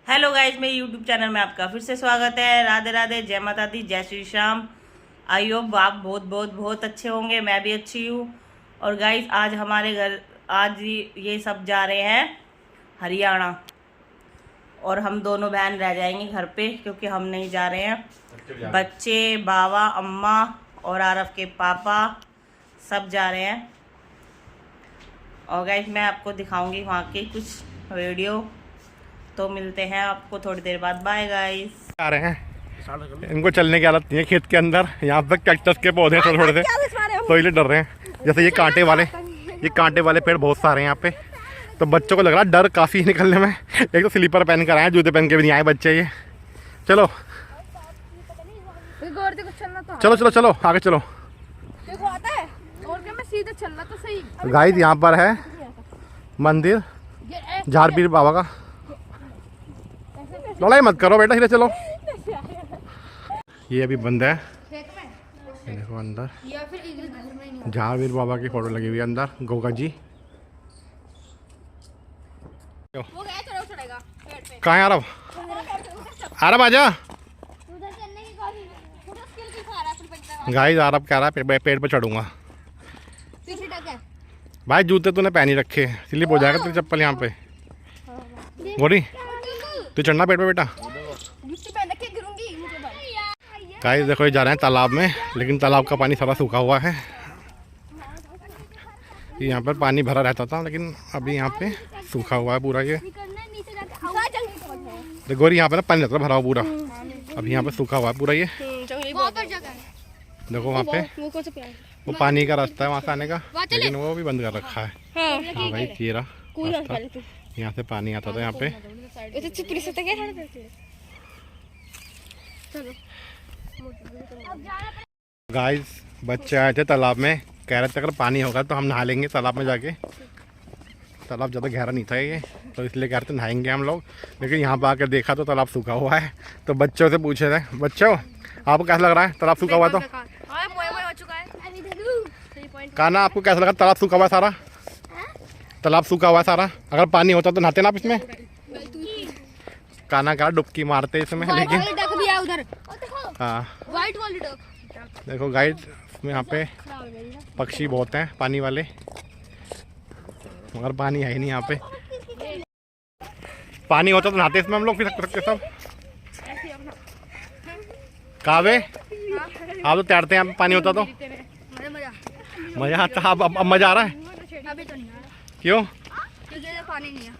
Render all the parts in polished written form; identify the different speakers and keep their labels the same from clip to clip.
Speaker 1: Hello guys, मेरे YouTube channel में आपका फिर से स्वागत है। राधे राधे, जय माता दी, जय श्री श्याम। आई होप आप बहुत बहुत बहुत अच्छे होंगे, मैं भी अच्छी हूँ। और गाइस आज हमारे घर ये सब जा रहे हैं हरियाणा, और हम दोनों बहन रह जाएंगे घर पे क्योंकि हम नहीं जा रहे हैं। बच्चे, बाबा, अम्मा और आरफ के पापा सब जा रहे हैं। और गाइस मैं आपको दिखाऊंगी वहाँ की कुछ वीडियो, तो मिलते हैं आपको थोड़ी देर बाद। Bye guys.
Speaker 2: आ रहे हैं, इनको चलने की आदत नहीं है खेत के अंदर। यहाँ पे कैक्टस के पौधे हैं थोड़े थोड़े से, तो इसलिए डर रहे हैं। जैसे ये कांटे वाले पेड़ बहुत सारे हैं यहाँ पे, तो बच्चों को लग रहा है डर काफ़ी निकलने में। एक तो स्लीपर पहन कर आए, जूते पहन के भी नहीं आए बच्चे ये। चलो चलो चलो चलो आगे चलो। गाइस यहाँ पर है मंदिर झारपीर बाबा का। लड़ाई मत करो बेटा, सीधे चलो। ये अभी बंद है, देखो अंदर झारपीर बाबा की फोटो लगी हुई है अंदर, गोगा जी। कहाँ है आरब? आरब आजा। गाइस आरब कह रहा है पेड़ पे चढ़ूंगा। भाई जूते तूने पहन ही रखे, स्लिप हो जाएगा तेरी चप्पल यहाँ पे। गोरी तू चढ़ना पेड़ पे बेटा। गाइस देखो ये जा रहे हैं तालाब में, लेकिन तालाब का पानी सारा सूखा हुआ है। यहाँ पर पानी भरा रहता था, लेकिन अभी यहाँ पे सूखा हुआ है पूरा। ये गोरी यहाँ पे ना पानी रहता था भरा हुआ पूरा, अभी यहाँ पे सूखा हुआ है पूरा। ये देखो वहाँ पे वो पानी का रास्ता है वहाँ से आने का, लेकिन वो भी बंद कर रखा है। हाँ भाई ये रहा, यहाँ से पानी आता था यहाँ पे। गाइस बच्चे आए थे तालाब में, कह रहे थे अगर पानी होगा तो हम नहा लेंगे तालाब में जाके। तालाब ज़्यादा गहरा नहीं था ये, तो इसलिए कह रहे थे नहाएंगे हम लोग। लेकिन यहाँ पर आकर देखा तो तालाब सूखा हुआ है। तो बच्चों से पूछे थे, बच्चों आपको कैसा लग रहा है तालाब सूखा हुआ? तो काना आपको कैसा लगा तालाब सूखा हुआ है सारा? तालाब सूखा हुआ है सारा, अगर पानी होता तो नहाते ना आप इसमें। काना का डुबकी मारते इसमें, लेकिन हाँ देखो गाइस यहाँ पे पक्षी बहुत हैं पानी वाले, मगर पानी है ही नहीं यहाँ पे। पानी होता तो नहाते इसमें हम लोग फिर के सब। कावे आप तो तैरते हैं, पानी होता तो मजा आता। अब मजा आ रहा है? क्यों?
Speaker 3: पानी नहीं है।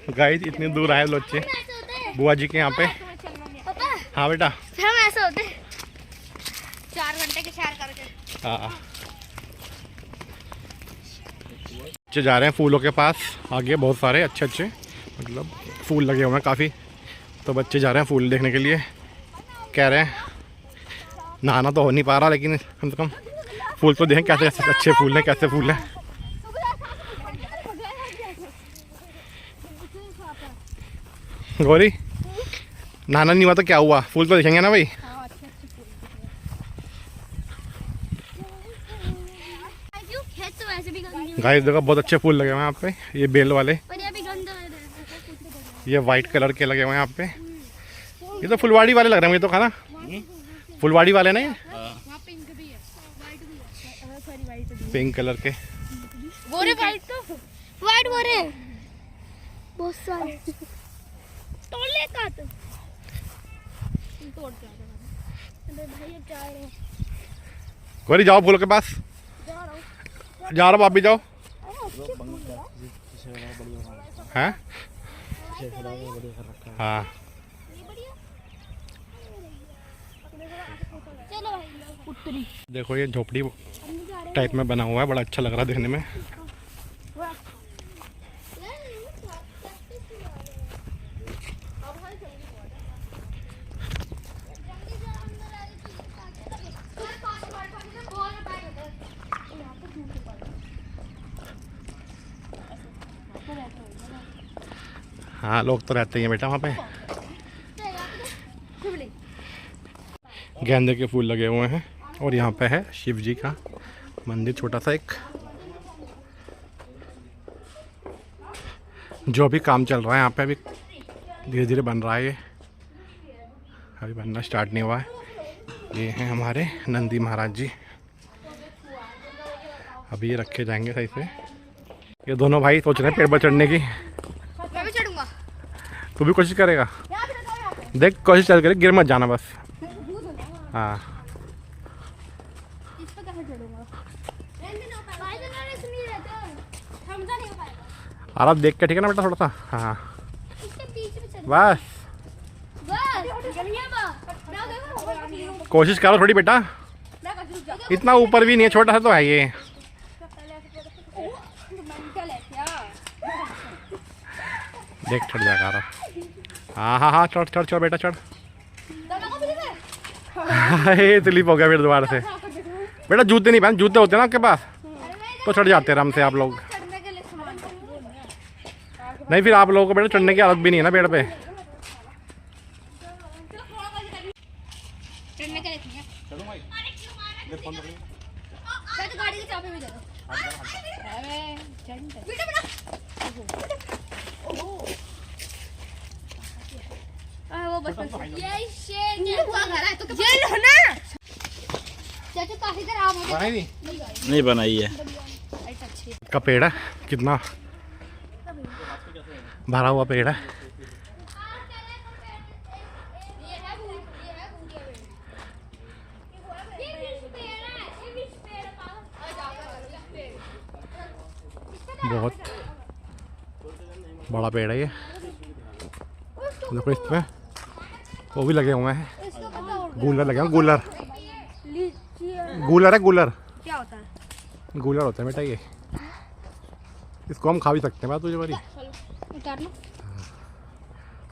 Speaker 2: गाइस इतनी दूर आए बच्चे बुआ जी के यहाँ पे। हाँ बेटा
Speaker 3: हम ऐसे होते 4 घंटे के सैर करके।
Speaker 2: हाँ बच्चे जा रहे हैं फूलों के पास, आगे बहुत सारे अच्छे अच्छे मतलब फूल लगे हुए हैं काफ़ी। तो बच्चे जा रहे हैं फूल देखने के लिए। कह रहे हैं नहाना तो हो नहीं पा रहा, लेकिन कम से कम फूल तो देखें कैसे कैसे अच्छे फूल हैं, कैसे फूल हैं। गौरी नहाना नहीं हुआ तो क्या हुआ, फूल तो देखेंगे ना भाई। गाइस देखो बहुत अच्छे फूल लगे हुए हैं यहाँ पे, ये बेल वाले, ये वाइट कलर के लगे हुए हैं यहाँ पे। ये तो फुलवाड़ी वाले लग रहे हैं मुझे तो, खाना फुलवाड़ी वाले नहीं, पिंक कलर के।
Speaker 3: बहुत सारे
Speaker 2: गौरी जाओ फूलों के पास, जा रहा हूँ आप भी जाओ। हैं? हाँ देखो ये झोपड़ी टाइप में बना हुआ है, बड़ा अच्छा लग रहा है देखने में। हाँ लोग तो रहते ही हैं बेटा वहाँ पे। गेंदे के फूल लगे हुए हैं, और यहाँ पे है शिव जी का मंदिर छोटा सा एक। जो भी काम चल रहा है यहाँ पे अभी धीरे धीरे बन रहा है ये, अभी बनना स्टार्ट नहीं हुआ है। ये हैं हमारे नंदी महाराज जी, अभी ये रखे जाएंगे सही से। ये दोनों भाई सोच रहे हैं पेड़ पर चढ़ने की।
Speaker 3: मैं भी चढ़ूंगा।
Speaker 2: तू भी कोशिश करेगा? देख कोशिश चल कर, गिर मत जाना बस। हाँ
Speaker 3: इस पे कैसे चढ़ूंगा?
Speaker 2: आराम देख के, ठीक है ना बेटा, थोड़ा सा। हाँ
Speaker 3: इसके बीच में चल।
Speaker 2: बस कोशिश करो थोड़ी बेटा, इतना ऊपर भी नहीं है, छोटा सा तो है ये। देख चढ़ जाएगा आराम। हाँ हाँ हाँ चढ़ चढ़ चढ़ बेटा चढ़। स्लिप हो गया फिर दोबारा से। बेटा जूते नहीं पहन, जूते होते हैं ना आपके पास तो चढ़ जाते हैं आराम से आप लोग। नहीं फिर आप लोगों को बेटा चढ़ने की आदत भी नहीं है ना पेड़ पे।
Speaker 3: गाड़ी की चाबी भी दे दो। वो बचपन से ये शेर हुआ घर है तो ये लो ना। चाचा काफी देर आप मुझे
Speaker 4: नहीं बनाई है।
Speaker 2: का पेड़ है, कितना भरा हुआ पेड़ है। बहुत बड़ा पेड़ है ये, देखो इसमें वो भी लगे हुए हैं, गूलर लगे हैं। गूलर गूलर है, गूलर
Speaker 3: क्या होता है?
Speaker 2: गूलर होता है बेटा ये, इसको हम खा भी सकते हैं। बात तुझे बड़ी
Speaker 3: उतारना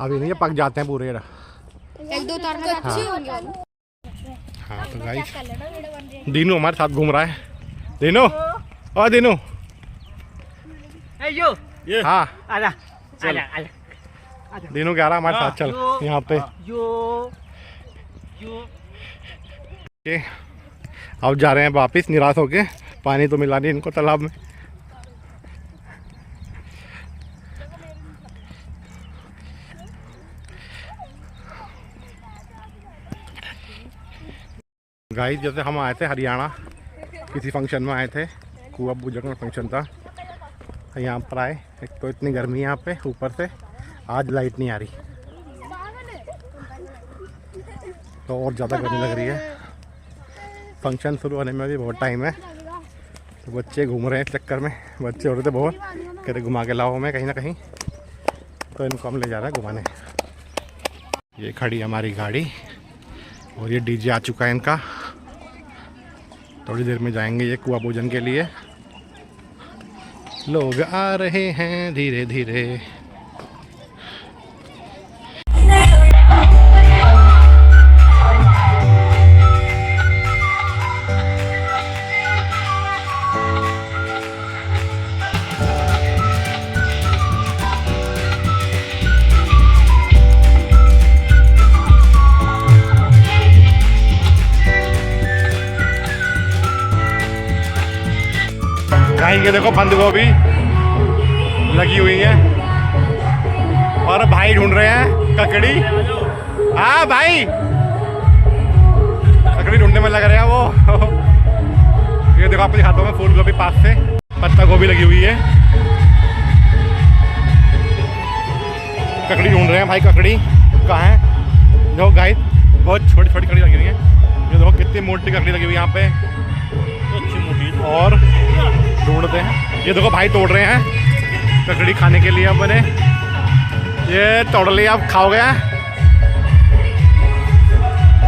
Speaker 2: अभी नहीं, ये पक जाते हैं पूरे।
Speaker 3: एक दो उतारना तो अच्छे होंगे।
Speaker 2: हाँ तो गाइस दीनू हमारे साथ घूम रहा है। दीनू और दीनू हाँ
Speaker 4: आजा
Speaker 2: दीनू कह रहा हमारे साथ चल यहाँ पे। ओके, अब जा रहे हैं वापस निराश होके। पानी तो मिला नहीं इनको तालाब में। गाइस जैसे हम आए थे हरियाणा, किसी फंक्शन में आए थे, कुआ पूजा का फंक्शन था, यहाँ पर आए। एक तो इतनी गर्मी है यहाँ पे, ऊपर से आज लाइट नहीं आ रही तो और ज़्यादा गर्मी लग रही है। फंक्शन शुरू होने में भी बहुत टाइम है, तो बच्चे घूम रहे हैं इस चक्कर में। बच्चे हो रहे थे बहुत, कह रहे घुमा के लाओ हमें कहीं ना कहीं, तो इनको हम ले जा रहे हैं घुमाने। ये खड़ी हमारी गाड़ी और ये डीजे आ चुका है इनका। थोड़ी देर में जाएंगे ये कुआ पूजन के लिए। लोग आ रहे हैं धीरे धीरे। ये देखो बंद गोभी लगी हुई है और भाई ढूंढ रहे हैं ककड़ी। हाँ भाई ककड़ी ढूंढने में लग रहे हैं वो। ये देखो आपके हाथों में फूल गोभी, पास से पत्ता गोभी लगी हुई है। ककड़ी ढूंढ रहे हैं भाई। ककड़ी कहाँ है? देखो गाइस बहुत छोटी छोटी ककड़ी लगी हुई है। ये देखो कितनी मोटी ककड़ी लगी हुई है यहाँ पे, और ढूंढते हैं। ये देखो भाई तोड़ रहे हैं ककड़ी खाने के लिए अपने। ये तोड़ लिया, अब खाओगे?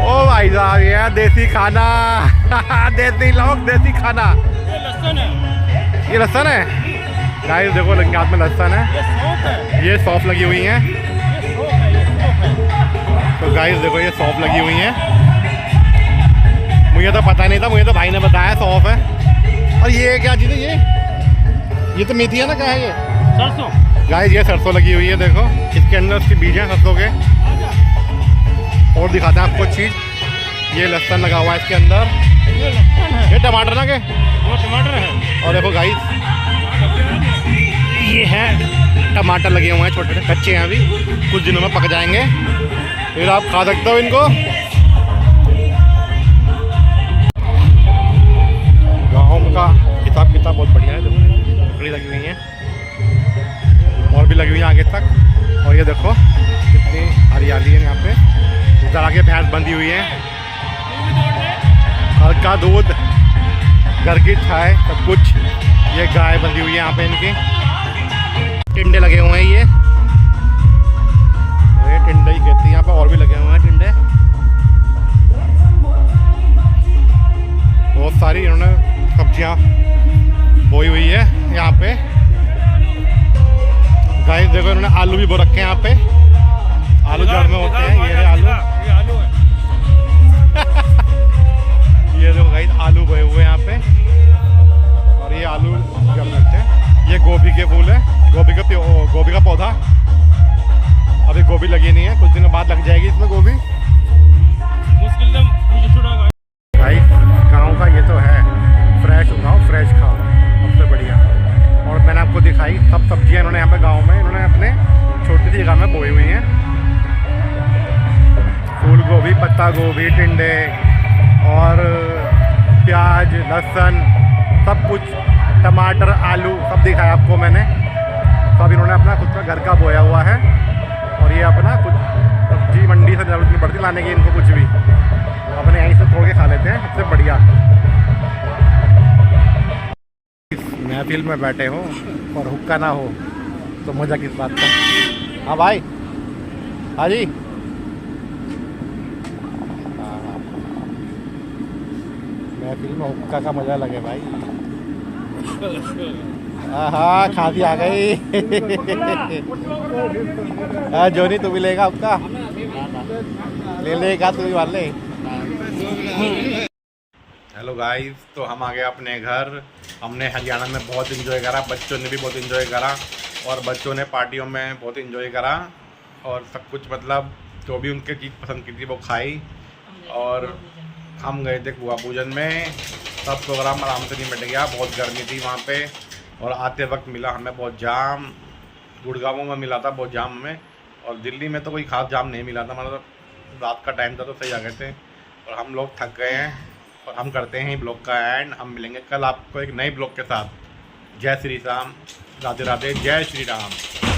Speaker 2: ओ भाई साहब ये देसी खाना। देसी लोग देसी खाना। ये लहसुन है गाइस, देखो लगे हाथ में लहसुन है। ये सौंफ लगी हुई है। तो गाइस देखो ये सौंफ लगी हुई है। मुझे तो पता नहीं था, मुझे तो भाई ने बताया सौंफ है। और ये क्या चीज़ है? ये तो मेथी है ना, क्या है ये? सरसों। गाइस ये सरसों लगी हुई है, देखो इसके अंदर उसके बीज हैं सरसों के। और दिखाते हैं आपको चीज़, ये लहसुन लगा हुआ है इसके अंदर। ये टमाटर ना के? वो टमाटर है। और देखो गाइस ये है टमाटर लगे हुए हैं छोटे छोटे, कच्चे हैं अभी, कुछ दिनों में पक जाएंगे, फिर आप खा सकते हो इनको। गाँव का हिसाब किताब बहुत बढ़िया है, देखो लकड़ी लगी हुई है और भी लगी हुई है आगे तक। और ये देखो कितनी हरियाली है यहाँ पे, इधर आगे भैंस बंधी हुई है, घर का दूध, घर की चाय, सब कुछ। ये गाय बंधी हुई है यहाँ पे, इनकी टिंडे लगे हुए हैं ये टिंडे ही कहते हैं यहाँ पे, और भी लगे हुए हैं टिंडे बहुत सारी। इन्होंने सब्जियाँ बोई हुई है यहाँ पे। गाइस देखो इन्होंने आलू भी बो रखे हैं यहाँ पे, आलू जड़ में होते हैं, ये आलू ये देखो गाइस आलू बोए हुए हैं यहाँ पे, और ये आलू जड़ में लगते हैं। ये गोभी के फूल है, गोभी का पौधा, अभी गोभी लगी नहीं है, कुछ दिनों बाद लग जाएगी इसमें गोभी। गाइस गाँव का ये तो है, फ्रेश उगाओ फ्रेश खाओ, सबसे बढ़िया। और मैंने आपको दिखाई सब सब्जियां इन्होंने यहाँ पे गांव में इन्होंने अपने छोटी सी जगह में बोई हुई हैं। फूल गोभी, पत्ता गोभी, टिंडे और प्याज, लहसुन, सब कुछ, टमाटर, आलू, सब दिखाया आपको मैंने। सब इन्होंने अपना खुद का घर का बोया हुआ है। और ये अपना कुछ सब्जी मंडी से जरूरत नहीं पड़ती लाने की इनको, कुछ भी अपने यहीं से तोड़ के खा लेते हैं, सबसे बढ़िया। महफिल में बैठे हो और हुक्का ना हो तो मज़ा किस बात का। हाँ भाई, हाँ जी, महफिल में हुक्का का मज़ा लगे भाई। हाँ खांसी आ गई। जोनी तू भी लेगा हुक्का, ले लेगा तू भी वाले। हेलो गाइस, तो हम आ गए अपने घर। हमने हरियाणा में बहुत इन्जॉय करा, बच्चों ने भी बहुत इन्जॉय करा, और बच्चों ने पार्टियों में बहुत इन्जॉय करा, और सब कुछ मतलब जो भी उनके चीज़ पसंद की थी वो खाई। और हम गए थे कुआ पूजन में, सब प्रोग्राम आराम से निपट गया। बहुत गर्मी थी वहाँ पे, और आते वक्त मिला हमें बहुत जाम। गुड़गांव में मिला था बहुत जाम हमें, और दिल्ली में तो कोई खास जाम नहीं मिला था, मतलब रात का टाइम था तो सही आ गए थे। और हम लोग थक गए हैं, और हम करते हैं ब्लॉग का एंड। हम मिलेंगे कल आपको एक नए ब्लॉग के साथ। जय श्री राम, राधे राधे, जय श्री राम।